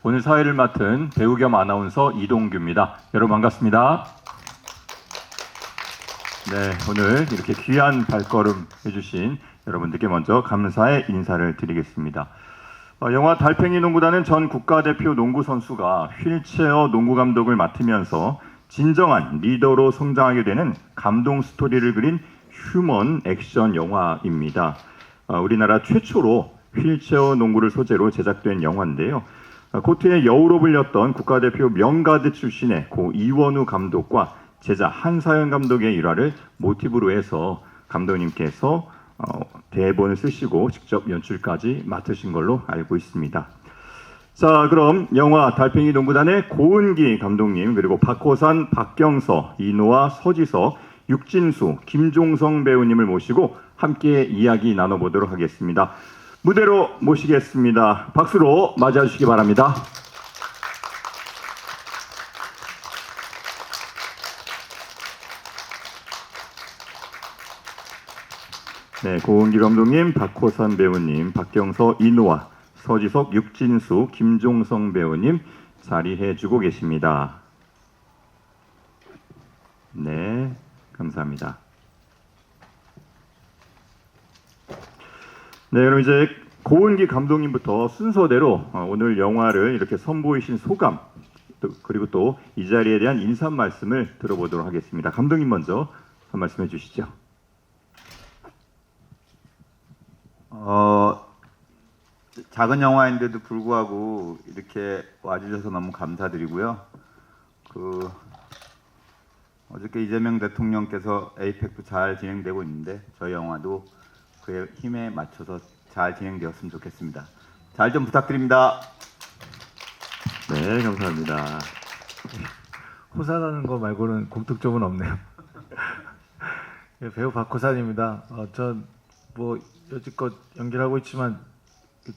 오늘 사회를 맡은 배우 겸 아나운서 이동규입니다. 여러분 반갑습니다. 네, 오늘 이렇게 귀한 발걸음 해주신 여러분들께 먼저 감사의 인사를 드리겠습니다. 영화 달팽이 농구단은 전 국가대표 농구 선수가 휠체어 농구 감독을 맡으면서 진정한 리더로 성장하게 되는 감동 스토리를 그린 휴먼 액션 영화입니다. 우리나라 최초로 휠체어 농구를 소재로 제작된 영화인데요. 코트의 여우로 불렸던 국가대표 명가드 출신의 고 이원우 감독과 제자 한사연 감독의 일화를 모티브로 해서 감독님께서 대본을 쓰시고 직접 연출까지 맡으신 걸로 알고 있습니다. 자, 그럼 영화 달팽이 농구단의 고은기 감독님, 그리고 박호산, 박경서, 이노아, 서지석, 육진수, 김종성 배우님을 모시고 함께 이야기 나눠보도록 하겠습니다. 무대로 모시겠습니다. 박수로 맞이해 주시기 바랍니다. 네, 고은기 감독님, 박호산 배우님, 박경서, 이노아, 서지석, 육진수, 김종성 배우님 자리해주고 계십니다. 네, 감사합니다. 네, 그럼 이제 고은기 감독님부터 순서대로 오늘 영화를 이렇게 선보이신 소감, 그리고 또 이 자리에 대한 인사 말씀을 들어보도록 하겠습니다. 감독님 먼저 한 말씀해 주시죠. 작은 영화인데도 불구하고 이렇게 와주셔서 너무 감사드리고요. 어저께 이재명 대통령께서 에이펙도 잘 진행되고 있는데 저희 영화도 그의 힘에 맞춰서 잘 진행되었으면 좋겠습니다. 잘 좀 부탁드립니다. 네, 감사합니다. 호산하는 거 말고는 공통점은 없네요. 배우 박호산입니다. 전 뭐 여지껏 연기를 하고 있지만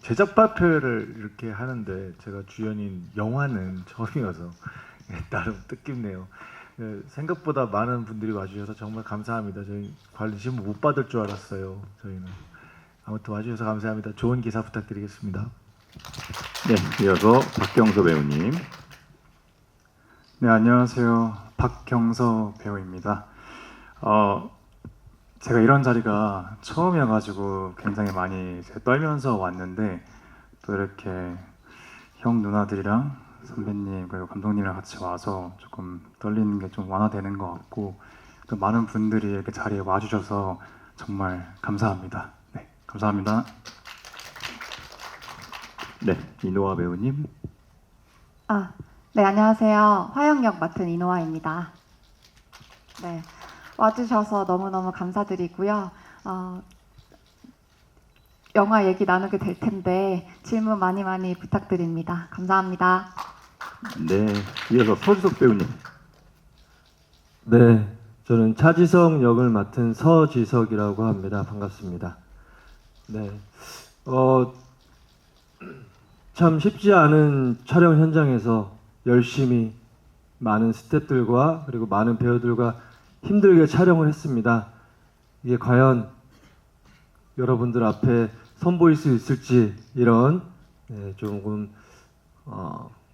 제작 발표를 이렇게 하는데 제가 주연인 영화는 처음이어서 나름 뜻깊네요. 생각보다 많은 분들이 와주셔서 정말 감사합니다. 저희 관심 못 받을 줄 알았어요. 저희는 아무튼 와주셔서 감사합니다. 좋은 기사 부탁드리겠습니다. 네, 이어서 박경서 배우님. 네, 안녕하세요. 박경서 배우입니다. 제가 이런 자리가 처음이어가지고 굉장히 많이 떨면서 왔는데 또 이렇게 형 누나들이랑 선배님 그리고 감독님이랑 같이 와서 조금 떨리는 게 좀 완화되는 것 같고 또 많은 분들이 이렇게 자리에 와주셔서 정말 감사합니다. 네, 감사합니다. 네, 이노아 배우님. 네, 안녕하세요. 화영역 맡은 이노아입니다. 네, 와주셔서 너무너무 감사드리고요. 영화 얘기 나누게 될 텐데 질문 많이 부탁드립니다. 감사합니다. 네, 이어서 서지석 배우님. 네, 저는 차지석 역을 맡은 서지석이라고 합니다. 반갑습니다. 네, 참 쉽지 않은 촬영 현장에서 열심히 많은 스태프들과 그리고 많은 배우들과 힘들게 촬영을 했습니다. 이게 과연 여러분들 앞에 선보일 수 있을지 이런 조금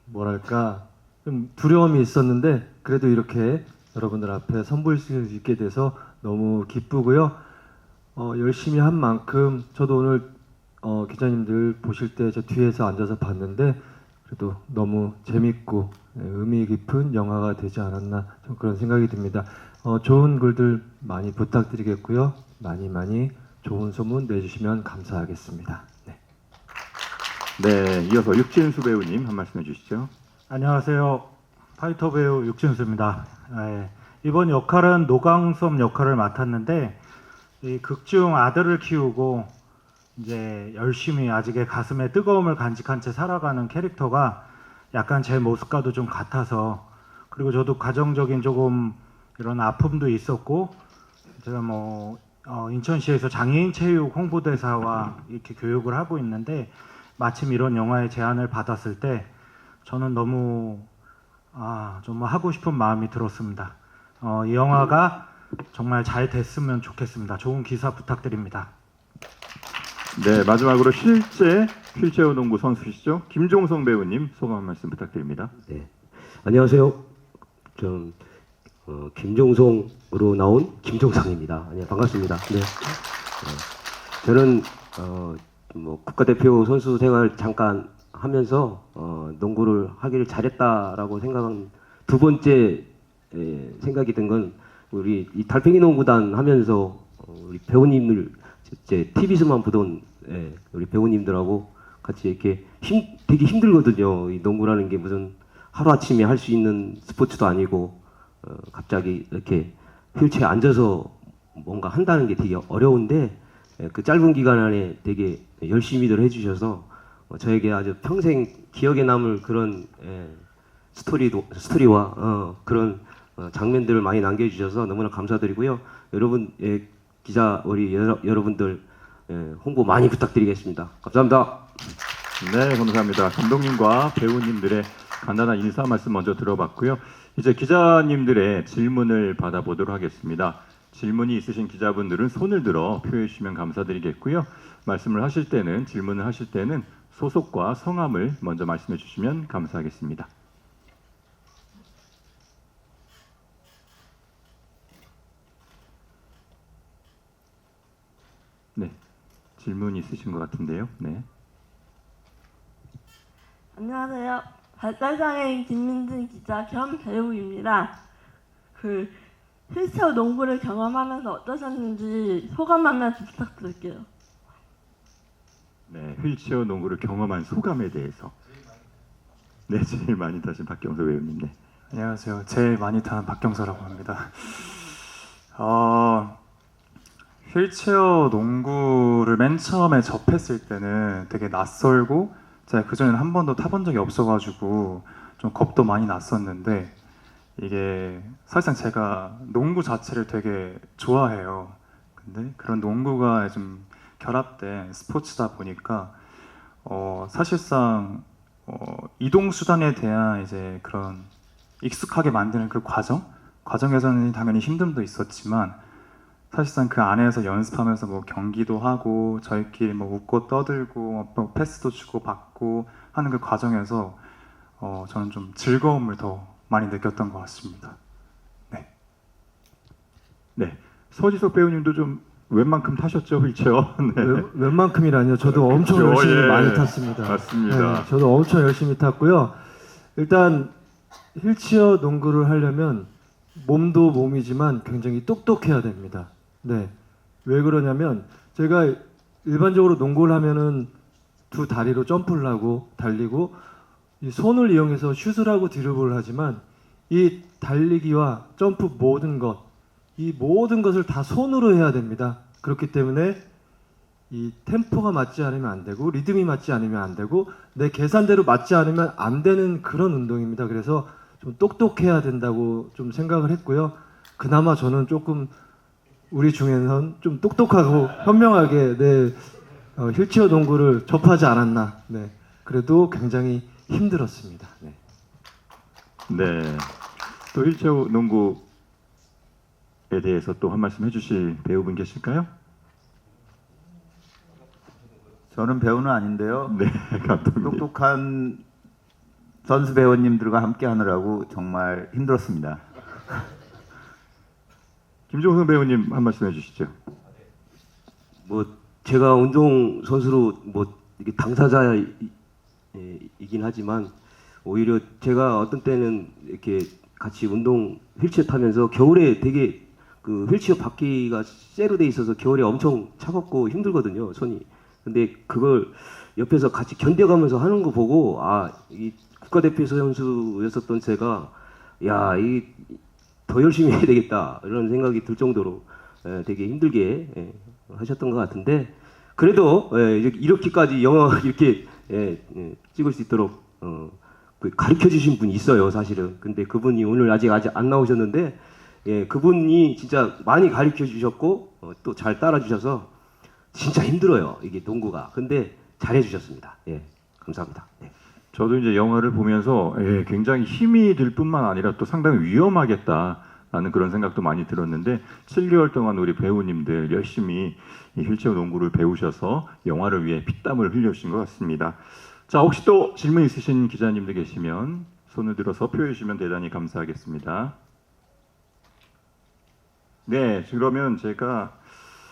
뭐랄까 좀 두려움이 있었는데 그래도 이렇게 여러분들 앞에 선보일 수 있게 돼서 너무 기쁘고요. 열심히 한 만큼 저도 오늘 기자님들 보실 때 저 뒤에서 앉아서 봤는데 그래도 너무 재밌고 의미 깊은 영화가 되지 않았나 좀 그런 생각이 듭니다. 좋은 글들 많이 부탁드리겠고요. 많이 좋은 소문 내주시면 감사하겠습니다. 네. 네, 이어서 육진수 배우님 한 말씀 해주시죠. 안녕하세요. 파이터 배우 육진수입니다. 이번 역할은 노광섭 역할을 맡았는데 이 극중 아들을 키우고 이제 열심히 아직의 가슴에 뜨거움을 간직한 채 살아가는 캐릭터가 약간 제 모습과도 좀 같아서 그리고 저도 가정적인 조금 이런 아픔도 있었고 제가 인천시에서 장애인 체육 홍보대사와 이렇게 교육을 하고 있는데 마침 이런 영화의 제안을 받았을 때 저는 너무 좀 하고 싶은 마음이 들었습니다. 이 영화가 정말 잘 됐으면 좋겠습니다. 좋은 기사 부탁드립니다. 네, 마지막으로 실제 휠체어 농구 선수시죠? 김종성 배우님 소감 한 말씀 부탁드립니다. 네, 안녕하세요. 좀 김종성으로 나온 김종성입니다. 반갑습니다. 네, 저는 뭐 국가대표 선수 생활 잠깐 하면서 농구를 하기를 잘했다라고 생각한 두 번째 생각이 든 건 우리 이 달팽이 농구단 하면서 우리 배우님들 이제 TV에서만 보던 우리 배우님들하고 같이 이렇게 되게 힘들거든요. 이 농구라는 게 무슨 하루 아침에 할 수 있는 스포츠도 아니고 갑자기 이렇게 휠체어에 앉아서 뭔가 한다는 게 되게 어려운데 그 짧은 기간 안에 되게 열심히들 해주셔서 저에게 아주 평생 기억에 남을 그런 스토리와 그런 장면들을 많이 남겨주셔서 너무나 감사드리고요. 여러분 기자 우리 여러분들 홍보 많이 부탁드리겠습니다. 감사합니다. 네, 감사합니다. 감독님과 배우님들의 간단한 인사 말씀 먼저 들어봤고요. 이제 기자님들의 질문을 받아보도록 하겠습니다. 질문이 있으신 기자분들은 손을 들어 표해 주시면 감사드리겠고요. 말씀을 하실 때는 질문을 하실 때는 소속과 성함을 먼저 말씀해 주시면 감사하겠습니다. 네, 질문 있으신 것 같은데요. 네. 안녕하세요. 발달장애인 김민진 기자 겸 배우입니다. 그 휠체어 농구를 경험하면서 어떠셨는지 소감 한 말씀 부탁드릴게요. 네, 휠체어 농구를 경험한 소감에 대해서. 네, 제일 많이 타신 박경서 배우님. 네. 안녕하세요. 제일 많이 타는 박경서라고 합니다. 휠체어 농구를 맨 처음에 접했을 때는 되게 낯설고 제가 그전에는 한 번도 타본 적이 없어가지고 좀 겁도 많이 났었는데 이게 사실상 제가 농구 자체를 되게 좋아해요. 근데 그런 농구가 좀 결합된 스포츠다 보니까 사실상 이동 수단에 대한 이제 그런 익숙하게 만드는 그 과정에서는 당연히 힘듦도 있었지만 사실상 그 안에서 연습하면서 뭐 경기도 하고 저희끼리 뭐 웃고 떠들고 뭐 패스도 주고 받고 하는 그 과정에서 저는 좀 즐거움을 더 많이 느꼈던 것 같습니다. 네. 네, 서지석 배우님도 좀 웬만큼 타셨죠, 휠체어? 네. 웬만큼이라뇨. 저도 엄청 그렇죠. 열심히 예. 많이 탔습니다. 맞습니다. 네, 저도 엄청 열심히 탔고요. 일단 휠체어 농구를 하려면 몸도 몸이지만 굉장히 똑똑해야 됩니다. 네. 왜 그러냐면 제가 일반적으로 농구를 하면은 두 다리로 점프를 하고 달리고 이 손을 이용해서 슛을 하고 드리블을 하지만 이 달리기와 점프 이 모든 것을 다 손으로 해야 됩니다. 그렇기 때문에 이 템포가 맞지 않으면 안 되고 리듬이 맞지 않으면 안 되고 내 계산대로 맞지 않으면 안 되는 그런 운동입니다. 그래서 좀 똑똑해야 된다고 좀 생각을 했고요. 그나마 저는 조금 우리 중에는 좀 똑똑하고 현명하게 휠체어 농구를 접하지 않았나. 네. 그래도 굉장히 힘들었습니다. 네. 네. 또 휠체어 농구에 대해서 또 한 말씀 해주실 배우분 계실까요? 저는 배우는 아닌데요. 네, 감독님. 똑똑한 선수 배우님들과 함께 하느라고 정말 힘들었습니다. 김종성 배우님 한 말씀 해주시죠. 뭐 제가 운동 선수로 뭐 이게 당사자이긴 하지만 오히려 제가 어떤 때는 이렇게 같이 운동 휠체어 타면서 겨울에 되게 그 휠체어 바퀴가 쇠로 돼 있어서 겨울에 엄청 차갑고 힘들거든요, 손이. 근데 그걸 옆에서 같이 견뎌가면서 하는 거 보고 이 국가대표 선수였었던 제가 이 더 열심히 해야 되겠다 이런 생각이 들 정도로 되게 힘들게 하셨던 것 같은데 그래도 이렇게까지 영화 이렇게 찍을 수 있도록 가르쳐 주신 분이 있어요, 사실은. 근데 그분이 오늘 아직 안 나오셨는데 그분이 진짜 많이 가르쳐 주셨고 또 잘 따라 주셔서 진짜 힘들어요, 이게 농구가. 근데 잘해 주셨습니다. 감사합니다. 네. 저도 이제 영화를 보면서 굉장히 힘이 들 뿐만 아니라 또 상당히 위험하겠다 라는 그런 생각도 많이 들었는데 7개월 동안 우리 배우님들 열심히 이 휠체어 농구를 배우셔서 영화를 위해 피땀을 흘려주신 것 같습니다. 자, 혹시 또 질문 있으신 기자님들 계시면 손을 들어서 표해 주시면 대단히 감사하겠습니다. 네, 그러면 제가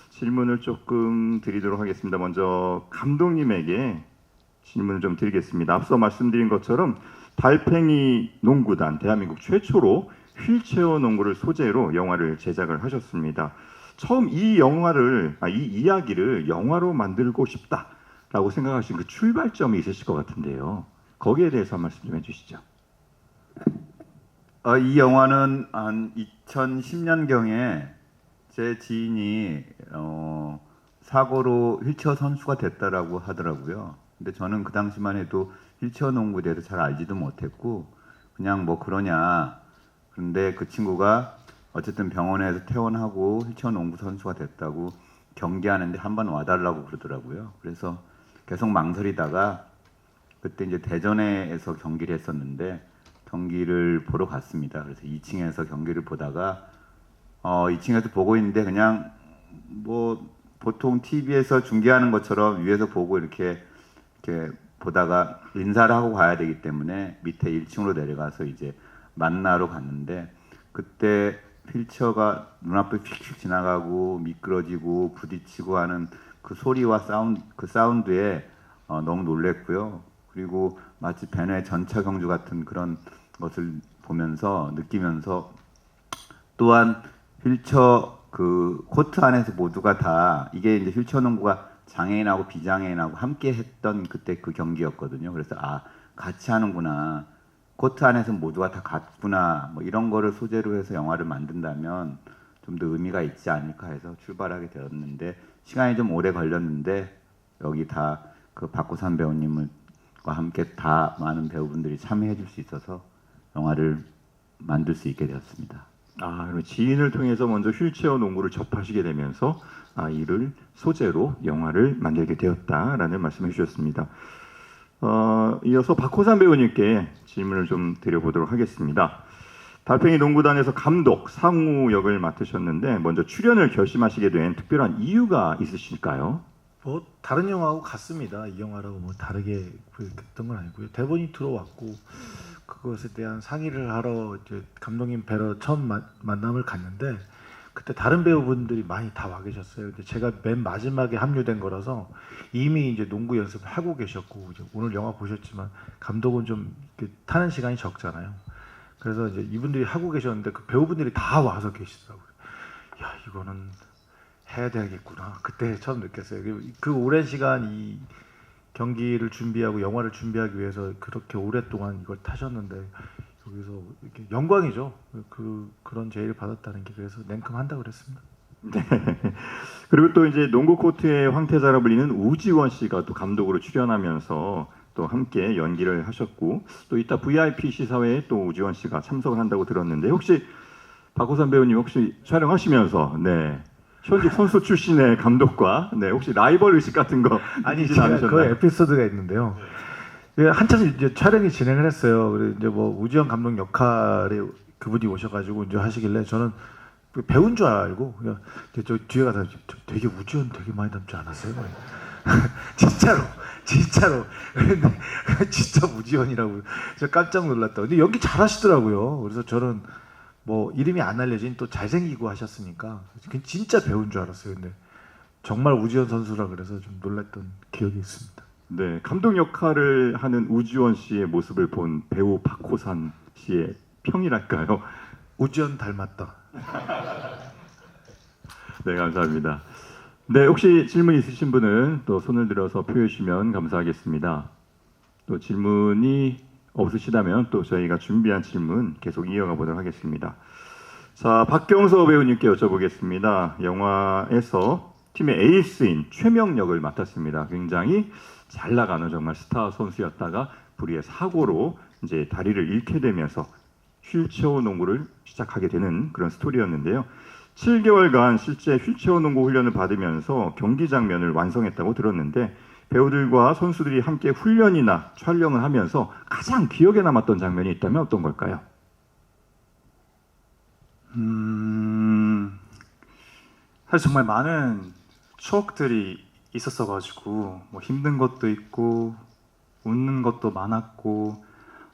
질문을 조금 드리도록 하겠습니다. 먼저 감독님에게 질문을 좀 드리겠습니다. 앞서 말씀드린 것처럼 달팽이 농구단 대한민국 최초로 휠체어 농구를 소재로 영화를 제작을 하셨습니다. 처음 이 이야기를 영화로 만들고 싶다라고 생각하신 그 출발점이 있으실 것 같은데요. 거기에 대해서 한 말씀 좀 해주시죠. 이 영화는 한 2010년경에 제 지인이 사고로 휠체어 선수가 됐다라고 하더라고요. 근데 저는 그 당시만 해도 휠체어 농구에 대해서 잘 알지도 못했고 그냥 뭐 그러냐. 근데 그 친구가 어쨌든 병원에서 퇴원하고 휠체어 농구 선수가 됐다고 경기하는데 한번 와달라고 그러더라고요. 그래서 계속 망설이다가 그때 이제 대전에서 경기를 했었는데 경기를 보러 갔습니다. 그래서 2층에서 경기를 보다가 2층에서 보고 있는데 그냥 뭐 보통 TV에서 중계하는 것처럼 위에서 보고 이렇게 보다가 인사를 하고 가야 되기 때문에 밑에 1층으로 내려가서 이제 만나러 갔는데 그때 휠체어가 눈앞을 휙휙 지나가고 미끄러지고 부딪히고 하는 그 소리와 사운드에 너무 놀랬고요. 그리고 마치 벤의 전차 경주 같은 그런 것을 보면서 느끼면서 또한 휠체어 그 코트 안에서 모두가 다 이게 이제 휠체어 농구가 장애인하고 비장애인하고 함께 했던 그때 그 경기였거든요. 그래서 같이 하는구나. 코트 안에서 모두가 다 같구나. 뭐 이런 거를 소재로 해서 영화를 만든다면 좀 더 의미가 있지 않을까 해서 출발하게 되었는데 시간이 좀 오래 걸렸는데 여기 다 그 박호산 배우님과 함께 다 많은 배우분들이 참여해 줄 수 있어서 영화를 만들 수 있게 되었습니다. 그럼 지인을 통해서 먼저 휠체어 농구를 접하시게 되면서 이를 소재로 영화를 만들게 되었다라는 말씀을 해주셨습니다. 이어서 박호산 배우님께 질문을 좀 드려보도록 하겠습니다. 달팽이 농구단에서 감독, 상우 역을 맡으셨는데 먼저 출연을 결심하시게 된 특별한 이유가 있으실까요? 뭐 다른 영화하고 같습니다. 이 영화라고 뭐 다르게 했던 건 아니고요. 대본이 들어왔고 그것에 대한 상의를 하러 이제 감독님 뵈러 처음 만남을 갔는데 그때 다른 배우분들이 많이 다 와 계셨어요. 근데 제가 맨 마지막에 합류된 거라서 이미 이제 농구 연습을 하고 계셨고 이제 오늘 영화 보셨지만 감독은 좀 타는 시간이 적잖아요. 그래서 이제 이분들이 하고 계셨는데 그 배우분들이 다 와서 계시더라고요. 야, 이거는 해야 되겠구나. 그때 처음 느꼈어요. 그 오랜 시간 이 경기를 준비하고 영화를 준비하기 위해서 그렇게 오랫동안 이걸 타셨는데 여기서 이렇게 영광이죠. 그런 제의를 받았다는 게 그래서 냉큼 한다고 그랬습니다. 네. 그리고 또 이제 농구 코트의 황태자라 불리는 우지원 씨가 또 감독으로 출연하면서 또 함께 연기를 하셨고 또 이따 VIP 시사회에 또 우지원 씨가 참석을 한다고 들었는데 혹시 박호산 배우님 혹시 촬영하시면서 현직 선수 출신의 감독과 혹시 라이벌 의식 같은 거 아니 있진 제가 않으셨나요? 그 에피소드가 있는데요. 한참 이제 촬영이 진행을 했어요. 그래서 이제 뭐 우지원 감독 역할에 그분이 오셔가지고 이제 하시길래 저는 배운 줄 알고 그냥 저 뒤에 가서 되게 우지원 되게 많이 닮지 않았어요? 진짜로 근데 진짜 우지원이라고 저 깜짝 놀랐다. 근데 연기 잘하시더라고요. 그래서 저는 뭐 이름이 안 알려진 또 잘생기고 하셨으니까 진짜 배운 줄 알았어요. 근데 정말 우지원 선수라 그래서 좀 놀랐던 기억이 있습니다. 네, 감독 역할을 하는 우지원 씨의 모습을 본 배우 박호산 씨의 평이랄까요? 우지원 닮았다. 네, 감사합니다. 네, 혹시 질문 있으신 분은 또 손을 들어서 표해 주시면 감사하겠습니다. 또 질문이 없으시다면 또 저희가 준비한 질문 계속 이어가 보도록 하겠습니다. 자, 박경서 배우님께 여쭤보겠습니다. 영화에서 팀의 에이스인 최명 역을 맡았습니다. 굉장히 잘 나가는 정말 스타 선수였다가 불의의 사고로 이제 다리를 잃게 되면서 휠체어 농구를 시작하게 되는 그런 스토리였는데요. 7개월간 실제 휠체어 농구 훈련을 받으면서 경기 장면을 완성했다고 들었는데 배우들과 선수들이 함께 훈련이나 촬영을 하면서 가장 기억에 남았던 장면이 있다면 어떤 걸까요? 사실 정말 많은 추억들이 있었어가지고 뭐 힘든 것도 있고 웃는 것도 많았고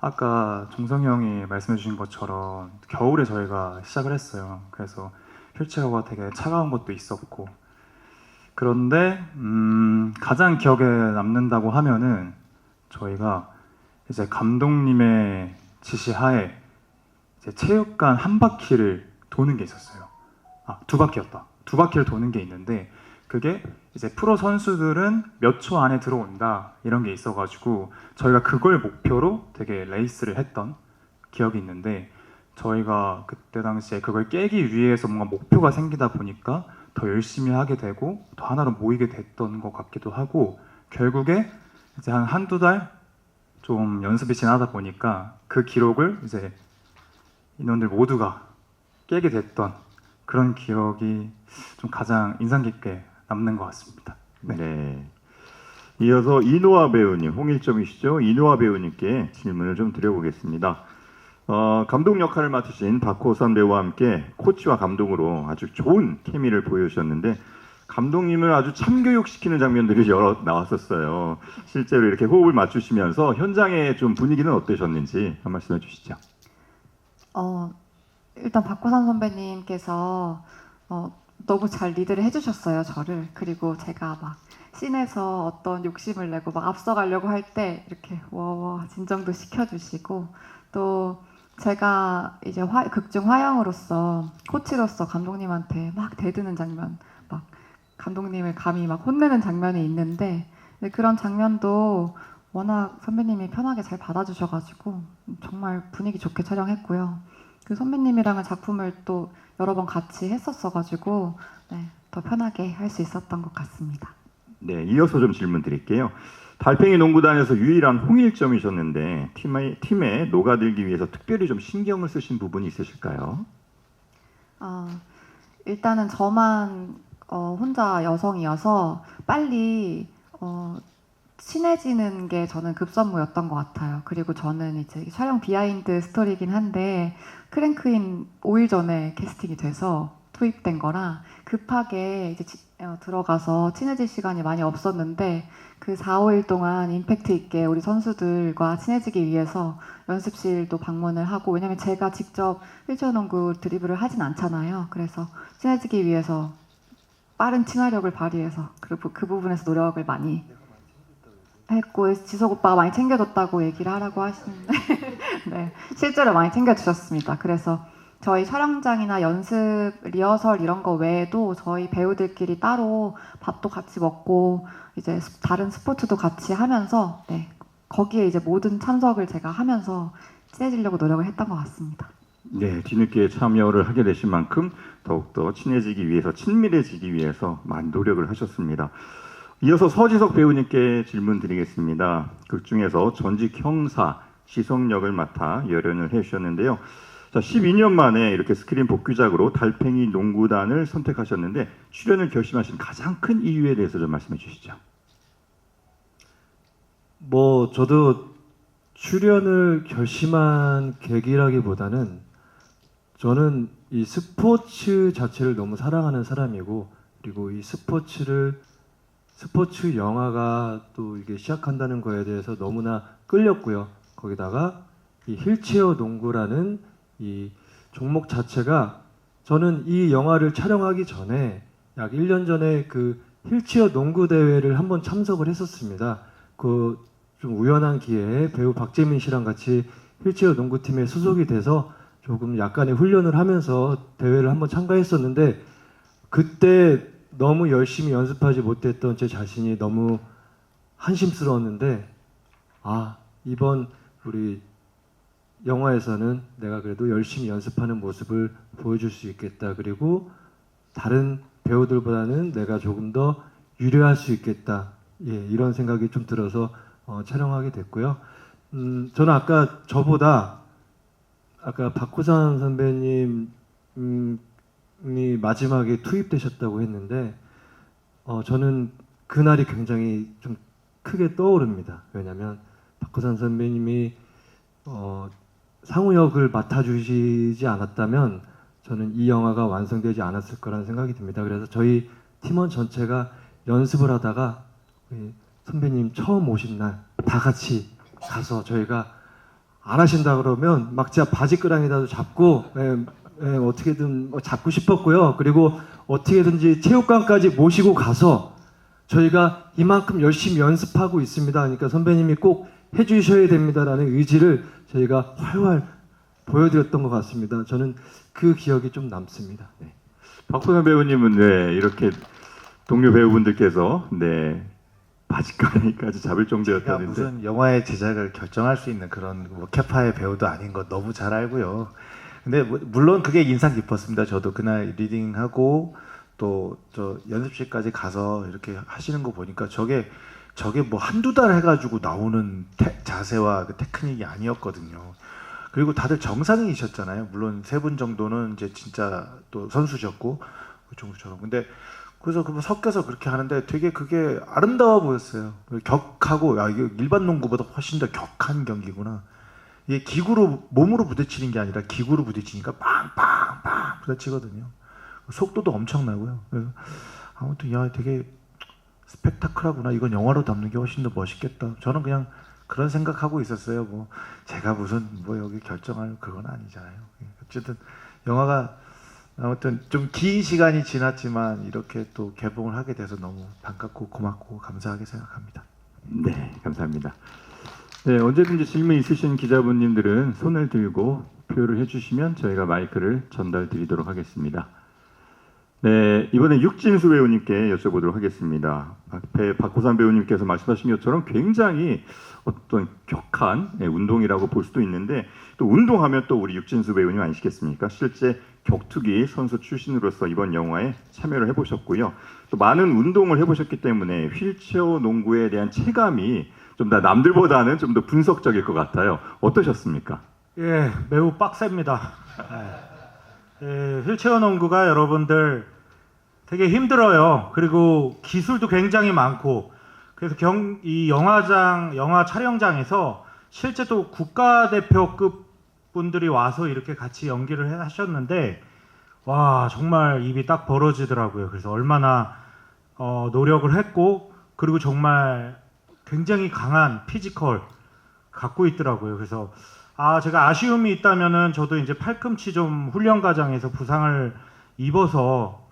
아까 종성이 형이 말씀해주신 것처럼 겨울에 저희가 시작을 했어요. 그래서 휠체어가 되게 차가운 것도 있었고 그런데 가장 기억에 남는다고 하면은 저희가 이제 감독님의 지시하에 이제 체육관 한 바퀴를 도는 게 있었어요. 아, 두 바퀴였다. 두 바퀴를 도는 게 있는데 그게 이제 프로 선수들은 몇 초 안에 들어온다 이런 게 있어가지고 저희가 그걸 목표로 되게 레이스를 했던 기억이 있는데 저희가 그때 당시에 그걸 깨기 위해서 뭔가 목표가 생기다 보니까 더 열심히 하게 되고 더 하나로 모이게 됐던 것 같기도 하고 결국에 이제 한 한두 달 좀 연습이 지나다 보니까 그 기록을 이제 인원들 모두가 깨게 됐던 그런 기억이 좀 가장 인상 깊게 남는 것 같습니다. 네. 이어서 이노아 배우님, 홍일점이시죠? 이노아 배우님께 질문을 좀 드려보겠습니다. 감독 역할을 맡으신 박호선 배우와 함께 코치와 감독으로 아주 좋은 케미를 보여주셨는데 감독님을 아주 참교육시키는 장면들이 여러 나왔었어요. 실제로 이렇게 호흡을 맞추시면서 현장의 좀 분위기는 어떠셨는지 한 말씀해 주시죠. 일단 박호선 선배님께서 너무 잘 리드를 해주셨어요, 저를. 그리고 제가 막 씬에서 어떤 욕심을 내고 막 앞서가려고 할 때 이렇게 워워 진정도 시켜주시고 또 제가 이제 극중 화영으로서 코치로서 감독님한테 막 대드는 장면, 막 감독님을 감히 막 혼내는 장면이 있는데 그런 장면도 워낙 선배님이 편하게 잘 받아주셔가지고 정말 분위기 좋게 촬영했고요. 그 선배님이랑은 작품을 또 여러 번 같이 했었어가지고 더 편하게 할 수 있었던 것 같습니다. 네, 이어서 좀 질문 드릴게요. 달팽이 농구단에서 유일한 홍일점이셨는데 팀에 녹아들기 위해서 특별히 좀 신경을 쓰신 부분이 있으실까요? 일단은 저만 혼자 여성이어서 빨리 친해지는 게 저는 급선무였던 것 같아요. 그리고 저는 이제 촬영 비하인드 스토리이긴 한데 크랭크인 5일 전에 캐스팅이 돼서 투입된 거라 급하게 이제 들어가서 친해질 시간이 많이 없었는데 그 4, 5일 동안 임팩트 있게 우리 선수들과 친해지기 위해서 연습실도 방문을 하고 왜냐면 제가 직접 휠체어 농구 드리블을 하진 않잖아요. 그래서 친해지기 위해서 빠른 친화력을 발휘해서 그 부분에서 노력을 많이 했고 지석 오빠가 많이 챙겨줬다고 얘기를 하라고 하시는데 네, 실제로 많이 챙겨주셨습니다. 그래서 저희 촬영장이나 연습, 리허설 이런 거 외에도 저희 배우들끼리 따로 밥도 같이 먹고 이제 다른 스포츠도 같이 하면서 거기에 이제 모든 참석을 제가 하면서 친해지려고 노력을 했던 것 같습니다. 네, 뒤늦게 참여를 하게 되신 만큼 더욱더 친해지기 위해서 친밀해지기 위해서 많은 노력을 하셨습니다. 이어서 서지석 배우님께 질문 드리겠습니다. 극중에서 전직 형사 지석 역을 맡아 열연을 해주셨는데요. 자, 12년 만에 이렇게 스크린 복귀작으로 달팽이 농구단을 선택하셨는데 출연을 결심하신 가장 큰 이유에 대해서 좀 말씀해 주시죠. 뭐 저도 출연을 결심한 계기라기보다는 저는 이 스포츠 자체를 너무 사랑하는 사람이고 그리고 이 스포츠 영화가 또 이게 시작한다는 거에 대해서 너무나 끌렸고요. 거기다가 이 휠체어 농구라는 이 종목 자체가 저는 이 영화를 촬영하기 전에 약 1년 전에 그 휠체어 농구 대회를 한번 참석을 했었습니다. 그 좀 우연한 기회에 배우 박재민 씨랑 같이 휠체어 농구팀에 소속이 돼서 조금 약간의 훈련을 하면서 대회를 한번 참가했었는데 그때 너무 열심히 연습하지 못했던 제 자신이 너무 한심스러웠는데 이번 우리 영화에서는 내가 그래도 열심히 연습하는 모습을 보여줄 수 있겠다. 그리고 다른 배우들보다는 내가 조금 더 유리할 수 있겠다. 이런 생각이 좀 들어서 촬영하게 됐고요. 저는 아까 박호선 선배님이 마지막에 투입되셨다고 했는데 저는 그날이 굉장히 좀 크게 떠오릅니다. 왜냐하면 박호선 선배님이 상우 역을 맡아주시지 않았다면 저는 이 영화가 완성되지 않았을 거라는 생각이 듭니다. 그래서 저희 팀원 전체가 연습을 하다가 우리 선배님 처음 오신 날 다 같이 가서 저희가 안 하신다 그러면 막 진짜 바지끄랑이라도 잡고 어떻게든 잡고 싶었고요. 그리고 어떻게든지 체육관까지 모시고 가서 저희가 이만큼 열심히 연습하고 있습니다. 그러니까 선배님이 꼭 해주셔야 됩니다라는 의지를 저희가 활활 보여드렸던 것 같습니다. 저는 그 기억이 좀 남습니다. 네. 박호선 배우님은 네, 이렇게 동료 배우분들께서 바지가랑이까지 잡을 제가 정도였다는데 무슨 영화의 제작을 결정할 수 있는 그런 뭐 캐파의 배우도 아닌 거 너무 잘 알고요. 근데 물론 그게 인상 깊었습니다. 저도 그날 리딩하고 또 저 연습실까지 가서 이렇게 하시는 거 보니까 저게 뭐 한두 달 해가지고 나오는 자세와 그 테크닉이 아니었거든요. 그리고 다들 정상이셨잖아요. 물론 세 분 정도는 이제 진짜 또 선수셨고 그 정도처럼. 근데 그래서 그 섞여서 그렇게 하는데 되게 그게 아름다워 보였어요. 격하고 이게 일반 농구보다 훨씬 더 격한 경기구나. 이게 기구로 몸으로 부딪히는 게 아니라 기구로 부딪히니까 빵빵빵 부딪히거든요. 속도도 엄청나고요. 그래서 아무튼 되게 스펙타클하구나. 이건 영화로 담는 게 훨씬 더 멋있겠다. 저는 그냥 그런 생각하고 있었어요. 뭐 제가 무슨 뭐 여기 결정할 그건 아니잖아요. 어쨌든 영화가 아무튼 좀 긴 시간이 지났지만 이렇게 또 개봉을 하게 돼서 너무 반갑고 고맙고 감사하게 생각합니다. 네, 감사합니다. 네, 언제든지 질문 있으신 기자분님들은 손을 들고 표를 해주시면 저희가 마이크를 전달 드리도록 하겠습니다. 네, 이번에 육진수 배우님께 여쭤보도록 하겠습니다. 앞에 박호산 배우님께서 말씀하신 것처럼 굉장히 어떤 격한 운동이라고 볼 수도 있는데 또 운동하면 또 우리 육진수 배우님 아니시겠습니까? 실제 격투기 선수 출신으로서 이번 영화에 참여를 해보셨고요. 또 많은 운동을 해보셨기 때문에 휠체어 농구에 대한 체감이 좀 더 남들보다는 좀 더 분석적일 것 같아요. 어떠셨습니까? 예, 매우 빡셉니다. 휠체어 농구가 여러분들 되게 힘들어요. 그리고 기술도 굉장히 많고 그래서 이 영화 촬영장에서 실제 또 국가대표급 분들이 와서 이렇게 같이 연기를 하셨는데 와 정말 입이 딱 벌어지더라고요. 그래서 얼마나 노력을 했고 그리고 정말 굉장히 강한 피지컬 갖고 있더라고요. 그래서 제가 아쉬움이 있다면은 저도 이제 팔꿈치 좀 훈련 과정에서 부상을 입어서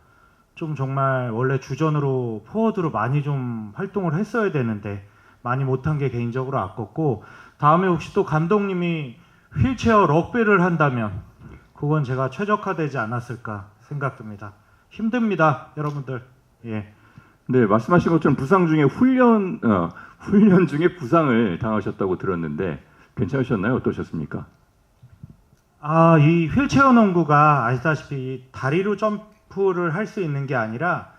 좀 정말 원래 주전으로 포워드로 많이 좀 활동을 했어야 되는데 많이 못한 게 개인적으로 아깝고 다음에 혹시 또 감독님이 휠체어 럭비를 한다면 그건 제가 최적화되지 않았을까 생각됩니다. 힘듭니다, 여러분들. 예. 네, 말씀하신 것처럼 부상 중에 훈련 중에 부상을 당하셨다고 들었는데 괜찮으셨나요? 어떠셨습니까? 이 휠체어 농구가 아시다시피 다리로 점프를 할 수 있는 게 아니라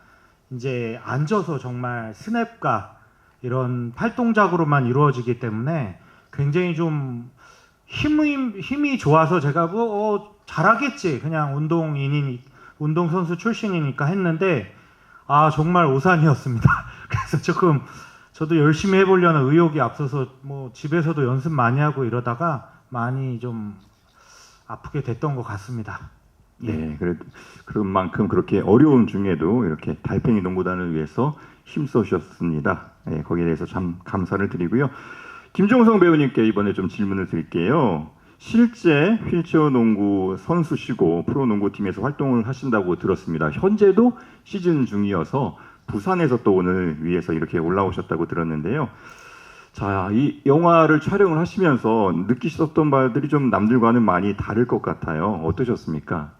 이제 앉아서 정말 스냅과 이런 팔동작으로만 이루어지기 때문에 굉장히 좀 힘이 좋아서 제가 잘하겠지 그냥 운동선수 출신이니까 했는데 정말 오산이었습니다. 그래서 조금 저도 열심히 해보려는 의욕이 앞서서 뭐 집에서도 연습 많이 하고 이러다가 많이 좀 아프게 됐던 것 같습니다. 네, 그런 만큼 그렇게 어려운 중에도 이렇게 달팽이 농구단을 위해서 힘써주셨습니다. 네, 거기에 대해서 참 감사를 드리고요. 김종성 배우님께 이번에 좀 질문을 드릴게요. 실제 휠체어 농구 선수시고 프로농구팀에서 활동을 하신다고 들었습니다. 현재도 시즌 중이어서 부산에서 또 오늘 위해서 이렇게 올라오셨다고 들었는데요. 자, 이 영화를 촬영을 하시면서 느끼셨던 바들이 좀 남들과는 많이 다를 것 같아요. 어떠셨습니까?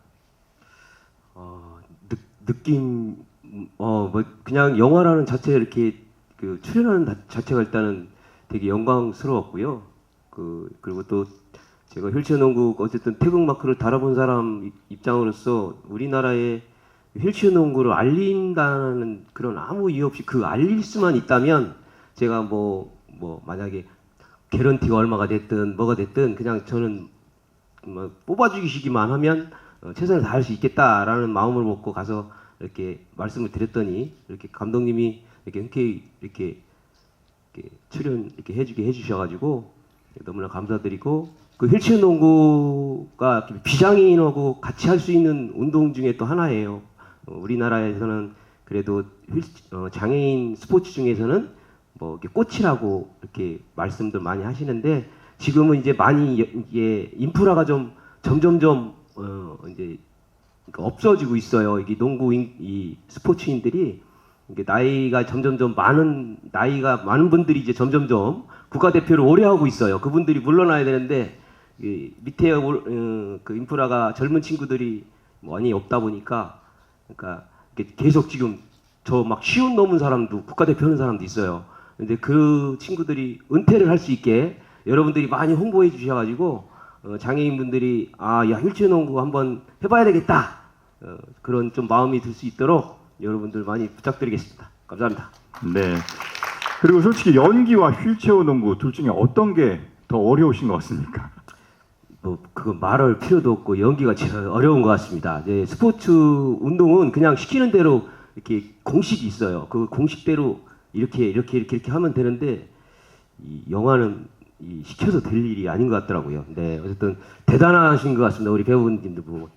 느낌 그냥 영화라는 자체 이렇게 그 출연하는 자체가 일단은 되게 영광스러웠고요. 그리고 또 제가 휠체어 농구 어쨌든 태극 마크를 달아본 사람 입장으로서 우리나라의 휠체어 농구를 알린다는 그런 아무 이유 없이 알릴 수만 있다면 제가 뭐 만약에 개런티가 얼마가 됐든 뭐가 됐든 그냥 저는 뭐 뽑아주시기만 하면 최선을 다할 수 있겠다라는 마음을 먹고 가서 이렇게 말씀을 드렸더니 이렇게 감독님이 이렇게 흔쾌히 이렇게 출연 이렇게 해주셔가지고 너무나 감사드리고 그 휠체어 농구가 비장애인하고 같이 할 수 있는 운동 중에 또 하나예요. 우리나라에서는 그래도 장애인 스포츠 중에서는 뭐 이렇게 꽃이라고 이렇게 말씀들 많이 하시는데 지금은 이제 많이 이게 인프라가 좀 점점점 이제 없어지고 있어요. 이게 이 스포츠인들이 이게 나이가 점점점 나이가 많은 분들이 이제 점점점 국가대표를 오래 하고 있어요. 그분들이 물러나야 되는데 이 밑에 그 인프라가 젊은 친구들이 많이 없다 보니까 그러니까 계속 지금 저 막 쉬운 넘은 사람도 국가대표 하는 사람도 있어요. 근데 그 친구들이 은퇴를 할 수 있게 여러분들이 많이 홍보해 주셔가지고 장애인분들이 야 휠체어 농구 한번 해봐야 되겠다 그런 좀 마음이 들 수 있도록 여러분들 많이 부탁드리겠습니다. 감사합니다. 네. 그리고 솔직히 연기와 휠체어 농구 둘 중에 어떤 게 더 어려우신 것 같습니까? 뭐 그거 말할 필요도 없고 연기가 제일 어려운 것 같습니다. 이제 스포츠 운동은 그냥 시키는 대로 이렇게 공식이 있어요. 그 공식대로 이렇게 하면 되는데 이 영화는 시켜서 될 일이 아닌 것 같더라고요. 네, 어쨌든 대단하신 것 같습니다. 우리 배우분들도 보고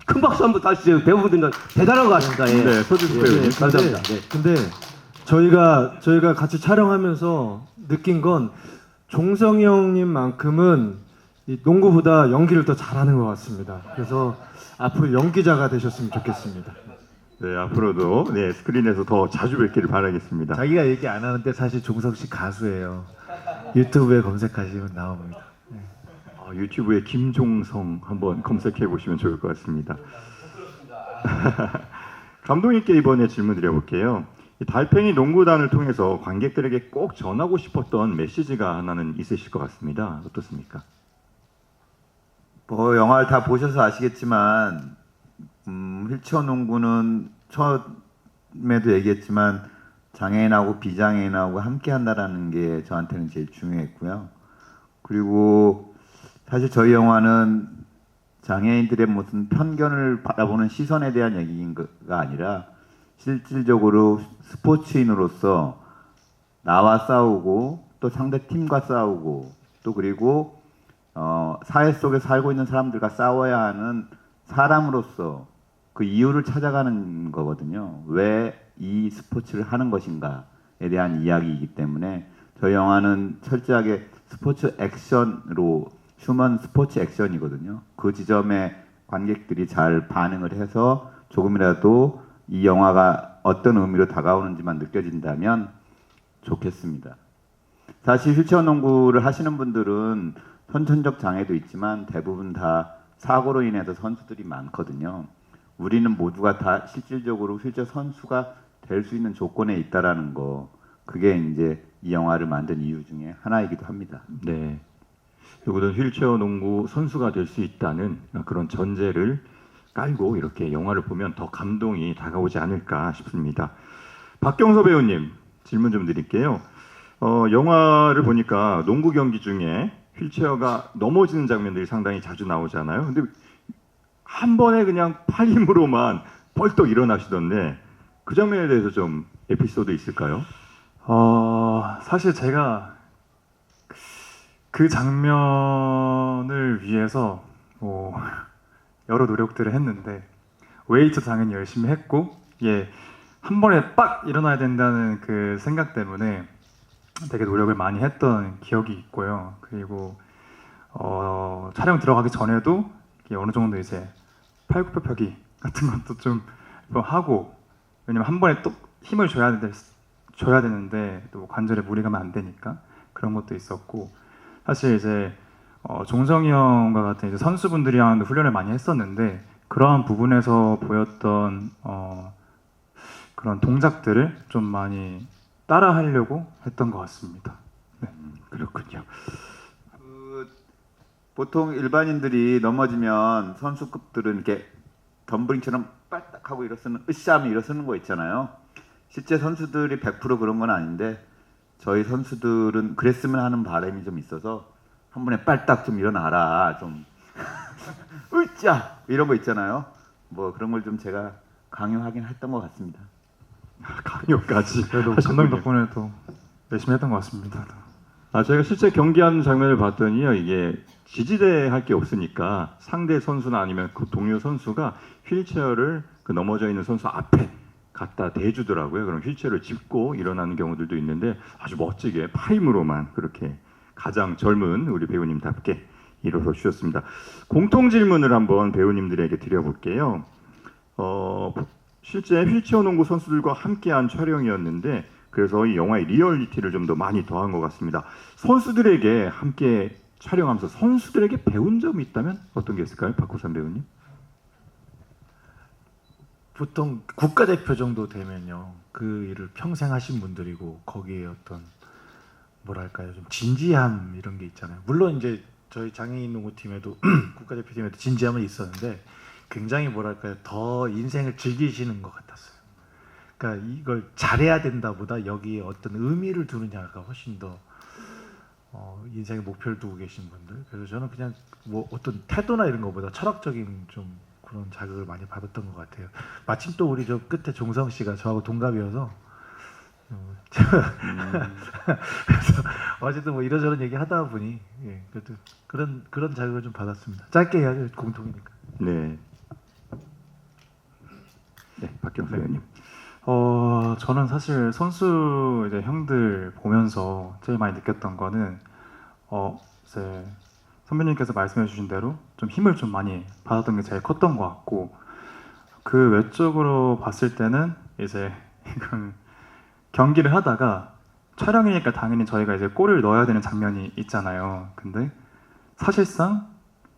큰 박수 한번 다시 주세요. 배우분들은 대단한 것 같습니다. 예. 네, 서주수 배우님. 감사합니다. 네. 근데 저희가 같이 촬영하면서 느낀 건 종성이 형님만큼은 이 농구보다 연기를 더 잘하는 것 같습니다. 그래서 앞으로 연기자가 되셨으면 좋겠습니다. 네, 앞으로도 네, 스크린에서 더 자주 뵙기를 바라겠습니다. 자기가 얘기 안 하는데 사실 종석 씨 가수예요. 유튜브에 검색하시면 나옵니다. 유튜브에 김종성 한번 검색해 보시면 좋을 것 같습니다. 감독님께 이번에 질문 드려볼게요. 이 달팽이 농구단을 통해서 관객들에게 꼭 전하고 싶었던 메시지가 하나는 있으실 것 같습니다. 어떻습니까? 뭐 영화를 다 보셔서 아시겠지만 휠체어 농구는 처음에도 얘기했지만 장애인하고 비장애인하고 함께 한다라는 게 저한테는 제일 중요했고요. 그리고 사실 저희 영화는 장애인들의 무슨 편견을 바라보는 시선에 대한 얘기가 아니라 실질적으로 스포츠인으로서 나와 싸우고 또 상대 팀과 싸우고 또 그리고 사회 속에 살고 있는 사람들과 싸워야 하는 사람으로서 그 이유를 찾아가는 거거든요. 왜 이 스포츠를 하는 것인가에 대한 이야기이기 때문에 저희 영화는 철저하게 스포츠 액션으로 휴먼 스포츠 액션이거든요. 그 지점에 관객들이 잘 반응을 해서 조금이라도 이 영화가 어떤 의미로 다가오는지만 느껴진다면 좋겠습니다. 사실 휠체어 농구를 하시는 분들은 선천적 장애도 있지만 대부분 다 사고로 인해서 선수들이 많거든요. 우리는 모두가 다 실질적으로 휠체어 선수가 될 수 있는 조건에 있다라는 거, 그게 이제 이 영화를 만든 이유 중에 하나이기도 합니다. 네. 누구든 휠체어 농구 선수가 될 수 있다는 그런 전제를 깔고 이렇게 영화를 보면 더 감동이 다가오지 않을까 싶습니다. 박경서 배우님 질문 좀 드릴게요. 영화를 보니까 농구 경기 중에 휠체어가 넘어지는 장면들이 상당히 자주 나오잖아요. 근데 한 번에 그냥 팔 힘으로만 벌떡 일어나시던데 그 장면에 대해서 좀 에피소드 있을까요? 사실 제가 그 장면을 위해서 뭐 여러 노력들을 했는데 웨이트 당연히 열심히 했고 한 번에 빡 일어나야 된다는 그 생각 때문에 되게 노력을 많이 했던 기억이 있고요. 그리고 촬영 들어가기 전에도 어느 정도 이제 팔굽혀펴기 같은 것도 좀 하고, 왜냐면 한 번에 또 힘을 줘야 되는데 또 관절에 무리 가면 안 되니까 그런 것도 있었고, 사실 이제 종성이 형과 같은 이제 선수분들이랑도 훈련을 많이 했었는데 그러한 부분에서 보였던 그런 동작들을 좀 많이 따라하려고 했던 것 같습니다. 네. 그렇군요. 보통 일반인들이 넘어지면 선수급들은 이렇게 덤블링처럼 빨딱하고 일어서는 으쌰하면 일어서는 거 있잖아요. 실제 선수들이 100% 그런 건 아닌데 저희 선수들은 그랬으면 하는 바람이 좀 있어서 한 번에 빨딱 좀 일어나라, 좀 으쌰 이런 거 있잖아요. 뭐 그런 걸 좀 제가 강요하긴 했던 것 같습니다. 강요까지. 그래도 감독님 덕분에 또 열심히 했던 것 같습니다. 저희가 실제 경기하는 장면을 봤더니요, 이게 지지대 할 게 없으니까 상대 선수나 아니면 그 동료 선수가 휠체어를 그 넘어져 있는 선수 앞에 갖다 대주더라고요. 그럼 휠체어를 짚고 일어나는 경우들도 있는데 아주 멋지게 파임으로만 그렇게 가장 젊은 우리 배우님답게 이뤄서 주셨습니다. 공통 질문을 한번 배우님들에게 드려볼게요. 실제 휠체어 농구 선수들과 함께한 촬영이었는데 그래서 이 영화의 리얼리티를 좀 더 많이 더한 것 같습니다. 선수들에게 함께 촬영하면서 선수들에게 배운 점이 있다면 어떤 게 있을까요? 박호산 배우님? 보통 국가대표 정도 되면요, 그 일을 평생 하신 분들이고 거기에 어떤 뭐랄까요, 좀 진지함 이런 게 있잖아요. 물론 이제 저희 장애인 농구팀에도 국가대표팀에도 진지함은 있었는데 굉장히 뭐랄까요, 더 인생을 즐기시는 것 같았어요. 그러니까 이걸 잘해야 된다보다 여기에 어떤 의미를 두느냐가 훨씬 더 인생의 목표를 두고 계신 분들. 그래서 저는 그냥 뭐 어떤 태도나 이런 것보다 철학적인 좀 그런 자극을 많이 받았던 것 같아요. 마침 또 우리 저 끝에 종성 씨가 저하고 동갑이어서 그래서 어쨌든 뭐 이러저런 얘기 하다 보니 그래도 그런 자극을 좀 받았습니다. 짧게 해야죠, 공통이니까. 네. 네, 박경수 의원님. 저는 사실 선수 이제 형들 보면서 제일 많이 느꼈던 거는 이제 선배님께서 말씀해 주신 대로 좀 힘을 좀 많이 받았던 게 제일 컸던 것 같고, 그 외적으로 봤을 때는 이제 이건 경기를 하다가 촬영이니까 당연히 저희가 이제 골을 넣어야 되는 장면이 있잖아요. 근데 사실상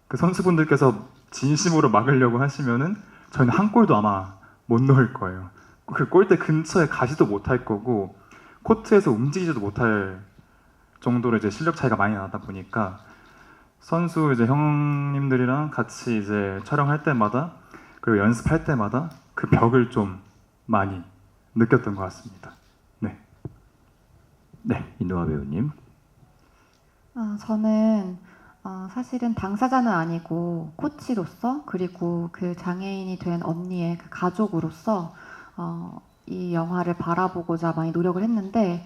그 선수분들께서 진심으로 막으려고 하시면은 저희는 한 골도 아마 못 넣을 거예요. 그 골대 근처에 가지도 못할 거고 코트에서 움직이지도 못할 정도로 이제 실력 차이가 많이 나다 보니까 선수 이제 형님들이랑 같이 이제 촬영할 때마다 그리고 연습할 때마다 그 벽을 좀 많이 느꼈던 것 같습니다. 네. 네, 인도아 배우님. 저는 사실은 당사자는 아니고 코치로서 그리고 그 장애인이 된 언니의 그 가족으로서 이 영화를 바라보고자 많이 노력을 했는데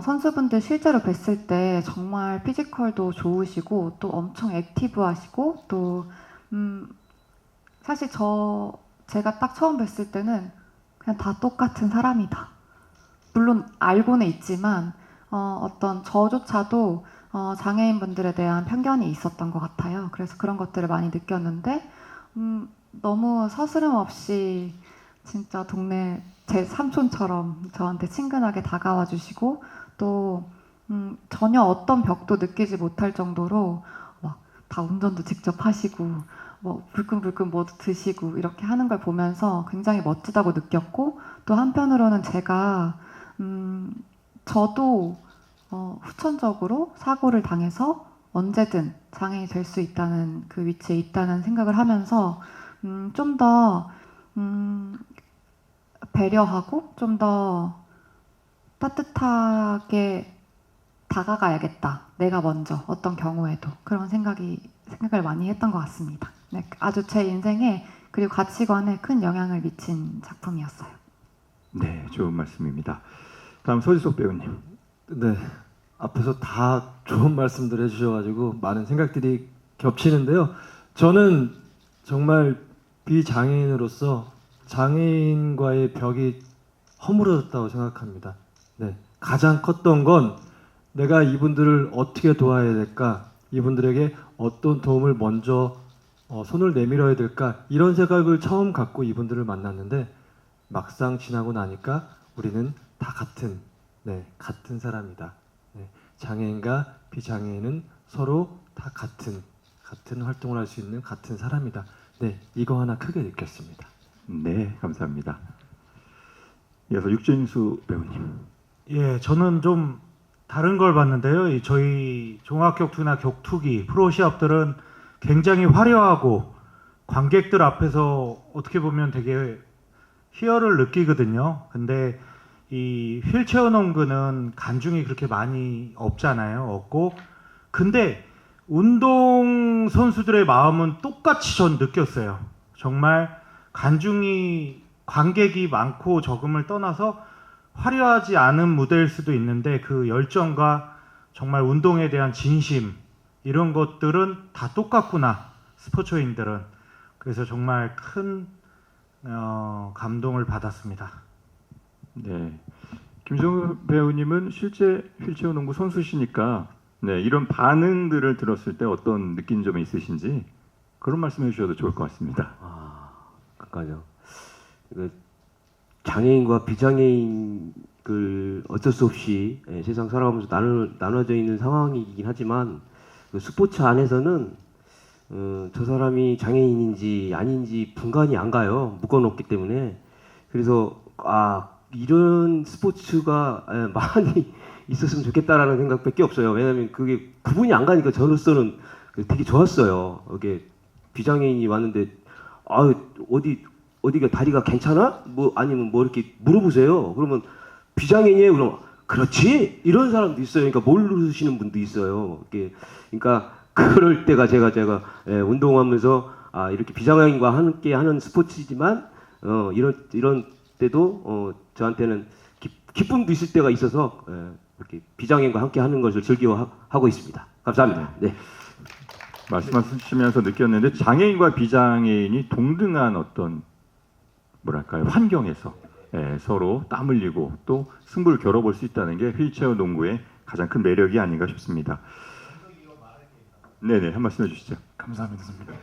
선수분들 실제로 뵀을 때 정말 피지컬도 좋으시고 또 엄청 액티브하시고 또 사실 제가 딱 처음 뵀을 때는 그냥 다 똑같은 사람이다. 물론 알고는 있지만 어떤 저조차도 장애인분들에 대한 편견이 있었던 것 같아요. 그래서 그런 것들을 많이 느꼈는데 너무 서스름 없이 진짜 동네 제 삼촌처럼 저한테 친근하게 다가와 주시고 또 전혀 어떤 벽도 느끼지 못할 정도로 막 다 운전도 직접 하시고 뭐 불끈불끈 뭐도 드시고 이렇게 하는 걸 보면서 굉장히 멋지다고 느꼈고, 또 한편으로는 제가 저도 후천적으로 사고를 당해서 언제든 장애인이 될 수 있다는 그 위치에 있다는 생각을 하면서 좀 더 배려하고 좀 더 따뜻하게 다가가야겠다. 내가 먼저 어떤 경우에도 그런 생각을 많이 했던 것 같습니다. 네, 아주 제 인생에 그리고 가치관에 큰 영향을 미친 작품이었어요. 네, 좋은 말씀입니다. 다음 서지석 배우님. 네, 앞에서 다 좋은 말씀들 해주셔가지고 많은 생각들이 겹치는데요. 저는 정말 비장애인으로서 장애인과의 벽이 허물어졌다고 생각합니다. 네, 가장 컸던 건 내가 이분들을 어떻게 도와야 될까, 이분들에게 어떤 도움을 먼저 손을 내밀어야 될까, 이런 생각을 처음 갖고 이분들을 만났는데 막상 지나고 나니까 우리는 다 같은 사람이다. 네, 장애인과 비장애인은 서로 다 같은 활동을 할 수 있는 같은 사람이다. 네, 이거 하나 크게 느꼈습니다. 네, 감사합니다. 이어서 육진수 배우님. 예, 저는 좀 다른 걸 봤는데요. 저희 종합격투나 격투기 프로 시합들은 굉장히 화려하고 관객들 앞에서 어떻게 보면 되게 희열을 느끼거든요. 근데 이 휠체어 농구는 관중이 그렇게 많이 없고 근데 운동 선수들의 마음은 똑같이 전 느꼈어요. 정말 관객이 많고 적음을 떠나서 화려하지 않은 무대일 수도 있는데 그 열정과 정말 운동에 대한 진심 이런 것들은 다 똑같구나 스포츠인들은. 그래서 정말 큰 감동을 받았습니다. 네. 김정우 배우님은 실제 휠체어 농구 선수시니까 네, 이런 반응들을 들었을 때 어떤 느낀 점이 있으신지 그런 말씀해 주셔도 좋을 것 같습니다. 그러니까요. 장애인과 비장애인을 어쩔 수 없이 세상 살아가면서 나눠져 있는 상황이긴 하지만 그 스포츠 안에서는 저 사람이 장애인인지 아닌지 분간이 안 가요. 묶어놓기 때문에. 그래서 이런 스포츠가 많이 있었으면 좋겠다라는 생각밖에 없어요. 왜냐하면 그게 구분이 안 가니까 저로서는 되게 좋았어요. 이게 비장애인이 왔는데 어디가 다리가 괜찮아? 뭐 아니면 뭐 이렇게 물어보세요. 그러면 비장애인이에요. 그럼 그렇지 이런 사람도 있어요. 그러니까 모르시는 분도 있어요. 그러니까 그럴 때가 제가 운동하면서 이렇게 비장애인과 함께 하는 스포츠지만 이런 때도 저한테는 기쁨도 있을 때가 있어서 이렇게 비장애인과 함께 하는 것을 즐겨하고 있습니다. 감사합니다. 네. 말씀하시면서 느꼈는데 장애인과 비장애인이 동등한 어떤 뭐랄까요 환경에서 서로 땀 흘리고 또 승부를 겨뤄볼 수 있다는 게 휠체어 농구의 가장 큰 매력이 아닌가 싶습니다. 네네 한 말씀 해주시죠. 감사합니다, 선배님.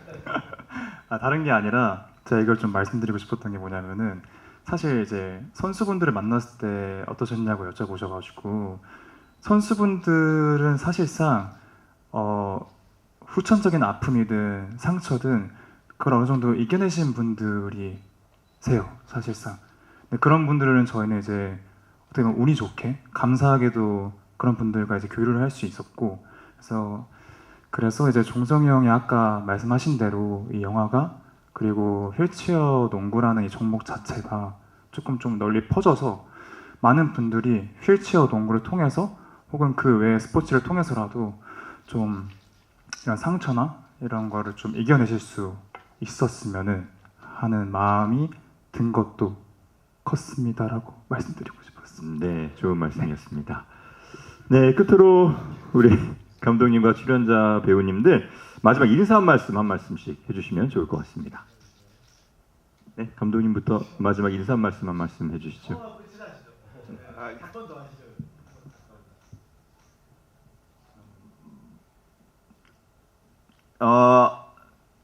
다른 게 아니라 제가 이걸 좀 말씀드리고 싶었던 게 뭐냐면은 사실 이제 선수분들을 만났을 때 어떠셨냐고 여쭤보셔가지고 선수분들은 사실상 후천적인 아픔이든 상처든 그걸 어느 정도 이겨내신 분들이세요, 사실상. 근데 그런 분들은 저희는 이제 어떻게 보면 운이 좋게 감사하게도 그런 분들과 이제 교류를 할 수 있었고 그래서 이제 종성이 형이 아까 말씀하신 대로 이 영화가 그리고 휠체어 농구라는 이 종목 자체가 조금 좀 널리 퍼져서 많은 분들이 휠체어 농구를 통해서 혹은 그 외의 스포츠를 통해서라도 좀 이런 상처나 이런 거를 좀 이겨내실 수 있었으면은 하는 마음이 든 것도 컸습니다라고 말씀드리고 싶었습니다. 네, 좋은 말씀이었습니다. 네, 끝으로 우리 감독님과 출연자 배우님들 마지막 인사 한 말씀씩 해주시면 좋을 것 같습니다. 네, 감독님부터 마지막 인사 한 말씀 해주시죠.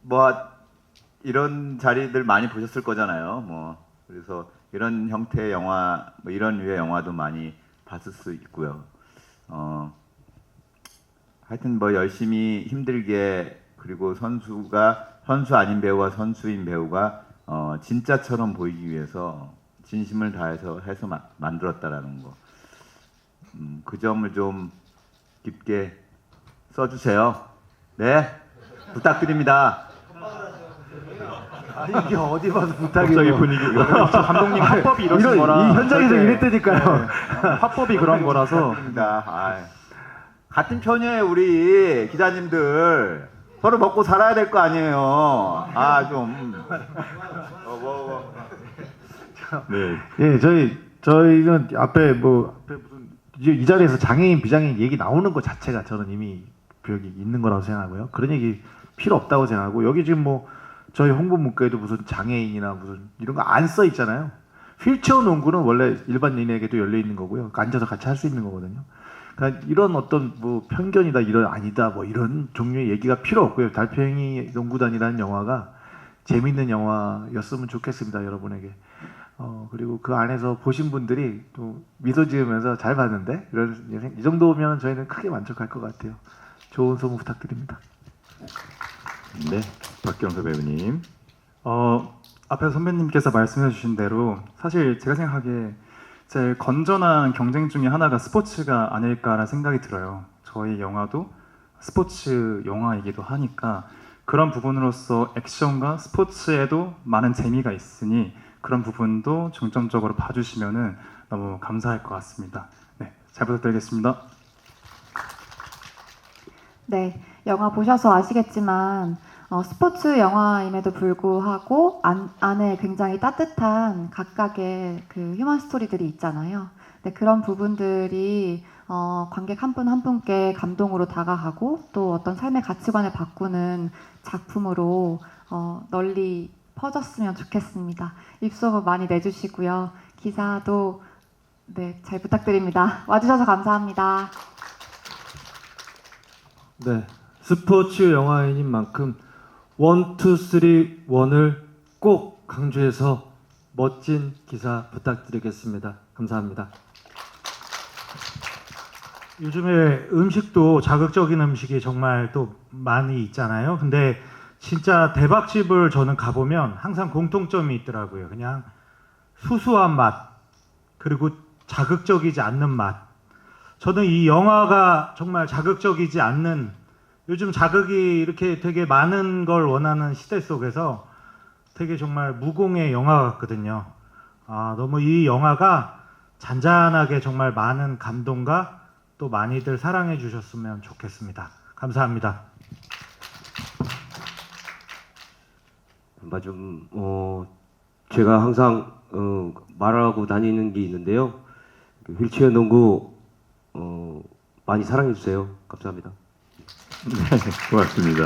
뭐 이런 자리들 많이 보셨을 거잖아요. 뭐 그래서 이런 형태의 영화, 뭐 이런 류의 영화도 많이 봤을 수 있고요. 하여튼 뭐 열심히 힘들게 그리고 선수 아닌 배우와 선수인 배우가 진짜처럼 보이기 위해서 진심을 다해서 만들었다라는 거. 그 점을 좀 깊게 써주세요. 네, 부탁드립니다. 이게 어디 봐서 부탁이 갑자기 분위기가 감독님 화법이 이러신 거라 이 현장에서 이랬다니까요. 화법이 그런 거라서 같은 편이에요. 우리 기자님들 서로 먹고 살아야 될 거 아니에요. 네, 예, 저희는 앞에 무슨 이 자리에서 장애인 비장애인 얘기 나오는 것 자체가 저는 이미 여기 있는 거라고 생각하고요. 그런 얘기 필요 없다고 생각하고 여기 지금 뭐 저희 홍보 문구에도 무슨 장애인이나 무슨 이런 거 안 써 있잖아요. 휠체어 농구는 원래 일반인에게도 열려 있는 거고요. 앉아서 같이 할 수 있는 거거든요. 그러니까 이런 어떤 뭐 편견이다 이런 아니다 뭐 이런 종류의 얘기가 필요 없고요. 달팽이 농구단이라는 영화가 재밌는 영화였으면 좋겠습니다, 여러분에게. 그리고 그 안에서 보신 분들이 또 미소 지으면서 잘 봤는데 이 정도면 저희는 크게 만족할 것 같아요. 좋은 소문 부탁드립니다. 네, 박경서 배우님. 앞에서 선배님께서 말씀해 주신 대로 사실 제가 생각하기에 제일 건전한 경쟁 중에 하나가 스포츠가 아닐까라는 생각이 들어요. 저희 영화도 스포츠 영화이기도 하니까 그런 부분으로서 액션과 스포츠에도 많은 재미가 있으니 그런 부분도 중점적으로 봐주시면은 너무 감사할 것 같습니다. 네, 잘 부탁드리겠습니다. 네, 영화 보셔서 아시겠지만 스포츠 영화임에도 불구하고 안에 굉장히 따뜻한 각각의 그 휴먼 스토리들이 있잖아요. 네, 그런 부분들이 관객 한 분 한 분께 감동으로 다가가고 또 어떤 삶의 가치관을 바꾸는 작품으로 널리 퍼졌으면 좋겠습니다. 입소문 많이 내주시고요. 기사도 네, 잘 부탁드립니다. 와주셔서 감사합니다. 네, 스포츠 영화인인 만큼 1, 2, 3, 1을 꼭 강조해서 멋진 기사 부탁드리겠습니다. 감사합니다. 요즘에 음식도 자극적인 음식이 정말 또 많이 있잖아요. 근데 진짜 대박집을 저는 가보면 항상 공통점이 있더라고요. 그냥 수수한 맛, 그리고 자극적이지 않는 맛. 저는 이 영화가 정말 자극적이지 않는, 요즘 자극이 이렇게 되게 많은 걸 원하는 시대 속에서 되게 정말 무공의 영화 같거든요. 너무 이 영화가 잔잔하게 정말 많은 감동과 또 많이들 사랑해 주셨으면 좋겠습니다. 감사합니다. 좀 제가 항상 말하고 다니는 게 있는데요. 휠체어 농구 많이 사랑해 주세요. 감사합니다. 네, 고맙습니다.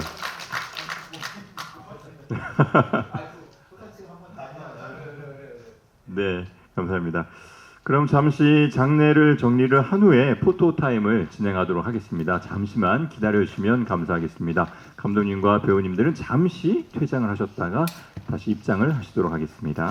네, 감사합니다. 그럼 잠시 장례를 정리를 한 후에 포토 타임을 진행하도록 하겠습니다. 잠시만 기다려주시면 감사하겠습니다. 감독님과 배우님들은 잠시 퇴장을 하셨다가 다시 입장을 하시도록 하겠습니다.